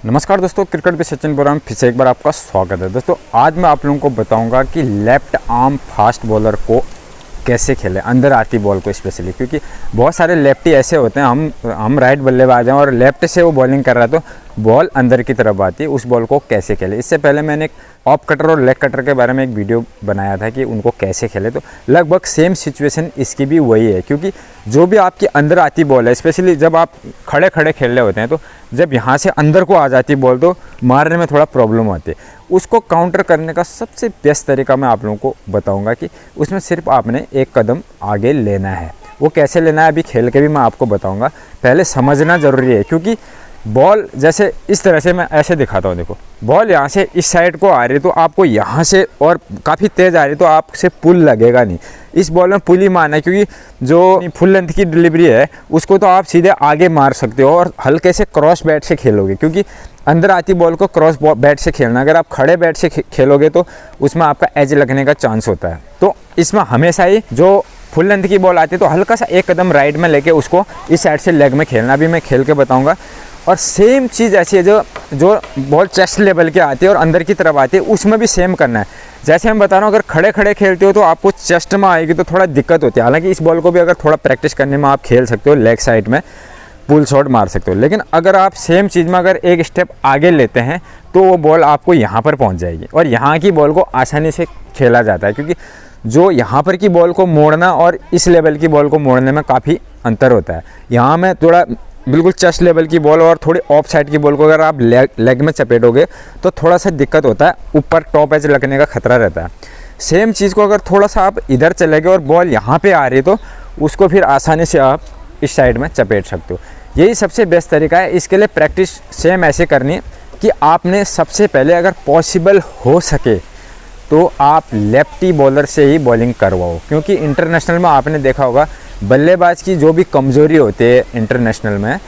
नमस्कार दोस्तों, क्रिकेट पे सचिन बोल रहा हूँ। फिर से एक बार आपका स्वागत है। दोस्तों आज मैं आप लोगों को बताऊंगा कि लेफ्ट आर्म फास्ट बॉलर को कैसे खेले, अंदर आती बॉल को स्पेशली, क्योंकि बहुत सारे लेफ्टी ऐसे होते हैं, हम राइट बल्लेबाज हैं और लेफ्ट से वो बॉलिंग कर रहा है तो बॉल अंदर की तरफ आती है, उस बॉल को कैसे खेले। इससे पहले मैंने एक ऑफ कटर और लेग कटर के बारे में एक वीडियो बनाया था कि उनको कैसे खेले, तो लगभग सेम सिचुएशन इसकी भी वही है। क्योंकि जो भी आपकी अंदर आती बॉल है, स्पेशली जब आप खड़े खड़े खेल रहे होते हैं, तो जब यहाँ से अंदर को आ जाती बॉल तो मारने में थोड़ा प्रॉब्लम होती है। उसको काउंटर करने का सबसे बेस्ट तरीका मैं आप लोगों को बताऊंगा कि उसमें सिर्फ आपने एक कदम आगे लेना है। वो कैसे लेना है अभी खेल के भी मैं आपको बताऊंगा, पहले समझना ज़रूरी है। क्योंकि बॉल जैसे इस तरह से मैं ऐसे दिखाता हूँ, देखो बॉल यहाँ से इस साइड को आ रही है तो आपको यहाँ से और काफ़ी तेज़ आ रही है तो आपसे पुल लगेगा नहीं। इस बॉल में पुल ही मारना है, क्योंकि जो फुल लेंथ की डिलीवरी है उसको तो आप सीधे आगे मार सकते हो और हल्के से क्रॉस बैट से खेलोगे, क्योंकि अंदर आती बॉल को क्रॉस बैट से खेलना। अगर आप खड़े बैट से खेलोगे तो उसमें आपका एज लगने का चांस होता है। तो इसमें हमेशा ही जो फुल लेंथ की बॉल आती है तो हल्का सा एक कदम राइट में लेके उसको इस साइड से लेग में खेलना, भी मैं खेल के बताऊंगा। और सेम चीज़ ऐसी है जो बॉल चेस्ट लेवल के आती है और अंदर की तरफ आती है, उसमें भी सेम करना है। जैसे हम बता रहा हूँ, अगर खड़े खड़े खेलते हो तो आपको चेस्ट में आएगी तो थोड़ा दिक्कत होती है। हालांकि इस बॉल को भी अगर थोड़ा प्रैक्टिस करने में आप खेल सकते हो, लेग साइड में पुल शॉट मार सकते हो। लेकिन अगर आप सेम चीज़ में अगर एक स्टेप आगे लेते हैं तो वो बॉल आपको यहाँ पर पहुँच जाएगी और यहाँ की बॉल को आसानी से खेला जाता है। क्योंकि जो यहाँ पर की बॉल को मोड़ना और इस लेवल की बॉल को मोड़ने में काफ़ी अंतर होता है। यहाँ में थोड़ा बिल्कुल चेस्ट लेवल की बॉल और थोड़ी ऑफ साइड की बॉल को अगर आप लेग में चपेटोगे तो थोड़ा सा दिक्कत होता है, ऊपर टॉप एज लगने का खतरा रहता है। सेम चीज़ को अगर थोड़ा सा आप इधर चले गए और बॉल यहाँ पे आ रही है तो उसको फिर आसानी से आप इस साइड में चपेट सकते हो। यही सबसे बेस्ट तरीका है। इसके लिए प्रैक्टिस सेम ऐसे करनी है कि आपने सबसे पहले अगर पॉसिबल हो सके तो आप लेफ्टी बॉलर से ही बॉलिंग करवाओ। क्योंकि इंटरनेशनल में आपने देखा होगा बल्लेबाज की जो भी कमज़ोरी होती है इंटरनेशनल में,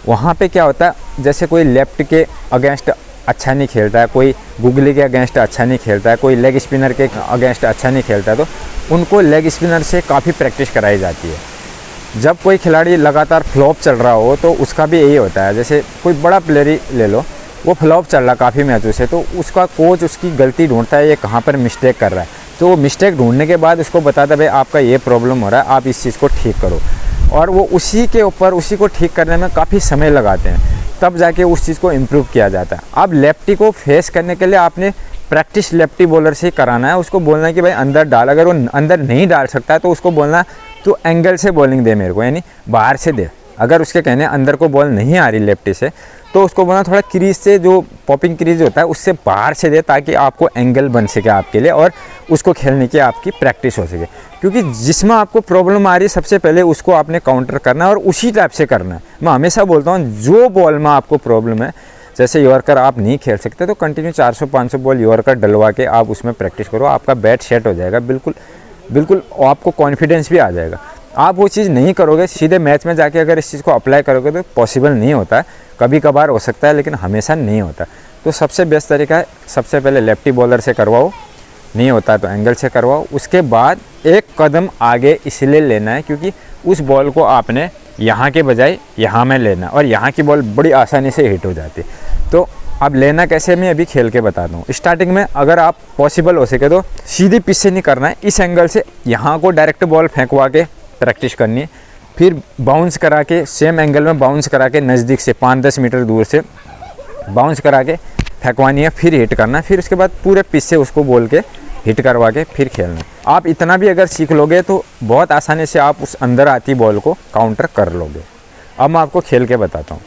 वहाँ पे क्या होता है, जैसे कोई लेफ्ट के अगेंस्ट अच्छा नहीं खेलता है, कोई गुगली के अगेंस्ट अच्छा नहीं खेलता है, कोई लेग स्पिनर के अगेंस्ट अच्छा नहीं खेलता है, तो उनको लेग स्पिनर से काफ़ी प्रैक्टिस कराई जाती है। जब कोई खिलाड़ी लगातार फ्लॉप चल रहा हो तो उसका भी यही होता है। जैसे कोई बड़ा प्लेयर ही ले लो, वो फ्लॉप चल रहा काफ़ी मैचों से, तो उसका कोच उसकी गलती ढूंढता है, ये कहाँ पर मिस्टेक कर रहा है। तो वो मिस्टेक ढूंढने के बाद उसको बताता है भाई आपका ये प्रॉब्लम हो रहा है, आप इस चीज़ को ठीक करो। और वो उसी के ऊपर उसी को ठीक करने में काफ़ी समय लगाते हैं, तब जाके उस चीज़ को इम्प्रूव किया जाता है। अब लेफ्टी को फेस करने के लिए आपने प्रैक्टिस लेफ्टी बॉलर से ही कराना है। उसको बोलना है कि भाई अंदर डाल, अगर वो अंदर नहीं डाल सकता है तो उसको बोलना तो एंगल से बॉलिंग दे मेरे को, यानी बाहर से दे। अगर उसके कहने अंदर को बॉल नहीं आ रही लेफ्टी से तो उसको बोलना थोड़ा क्रीज से, जो पॉपिंग क्रीज होता है उससे बाहर से दे, ताकि आपको एंगल बन सके आपके लिए और उसको खेलने की आपकी प्रैक्टिस हो सके। क्योंकि जिसमें आपको प्रॉब्लम आ रही है सबसे पहले उसको आपने काउंटर करना है और उसी टाइप से करना है। मैं हमेशा बोलता हूँ जो बॉल में आपको प्रॉब्लम है, जैसे यॉर्कर आप नहीं खेल सकते तो कंटिन्यू 400-500 बॉल यॉर्कर डलवा के आप उसमें प्रैक्टिस करो, आपका बैट सेट हो जाएगा बिल्कुल आपको कॉन्फिडेंस भी आ जाएगा। आप वो चीज़ नहीं करोगे, सीधे मैच में जाके अगर इस चीज़ को अप्लाई करोगे तो पॉसिबल नहीं होता है। कभी कभार हो सकता है लेकिन हमेशा नहीं होता। तो सबसे बेस्ट तरीका है, सबसे पहले लेफ्टी बॉलर से करवाओ, नहीं होता तो एंगल से करवाओ। उसके बाद एक कदम आगे इसलिए लेना है क्योंकि उस बॉल को आपने यहाँ के बजाय यहाँ में लेना, और यहाँ की बॉल बड़ी आसानी से हिट हो जाती है। तो अब लेना कैसे मैं अभी खेल के बताता हूँ। स्टार्टिंग में अगर आप पॉसिबल हो सके तो सीधी पिच से नहीं करना है, इस एंगल से यहाँ को डायरेक्ट बॉल फेंकवा के प्रैक्टिस करनी है। फिर बाउंस करा के सेम एंगल में बाउंस करा के नज़दीक से 5-10 मीटर दूर से बाउंस करा के फेंकवानी है, फिर हिट करना है। फिर उसके बाद पूरे पिच से उसको बोल के हिट करवा के फिर खेलना है। आप इतना भी अगर सीख लोगे तो बहुत आसानी से आप उस अंदर आती बॉल को काउंटर कर लोगे। अब मैं आपको खेल के बताता हूँ।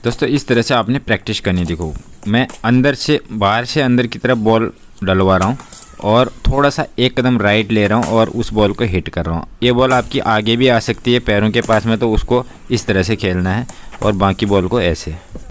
दोस्तों इस तरह से आपने प्रैक्टिस करनी। देखो मैं अंदर से बाहर से अंदर की तरफ बॉल डलवा रहा हूँ और थोड़ा सा एक कदम राइट ले रहा हूँ और उस बॉल को हिट कर रहा हूँ। ये बॉल आपकी आगे भी आ सकती है पैरों के पास में, तो उसको इस तरह से खेलना है और बाकी बॉल को ऐसे।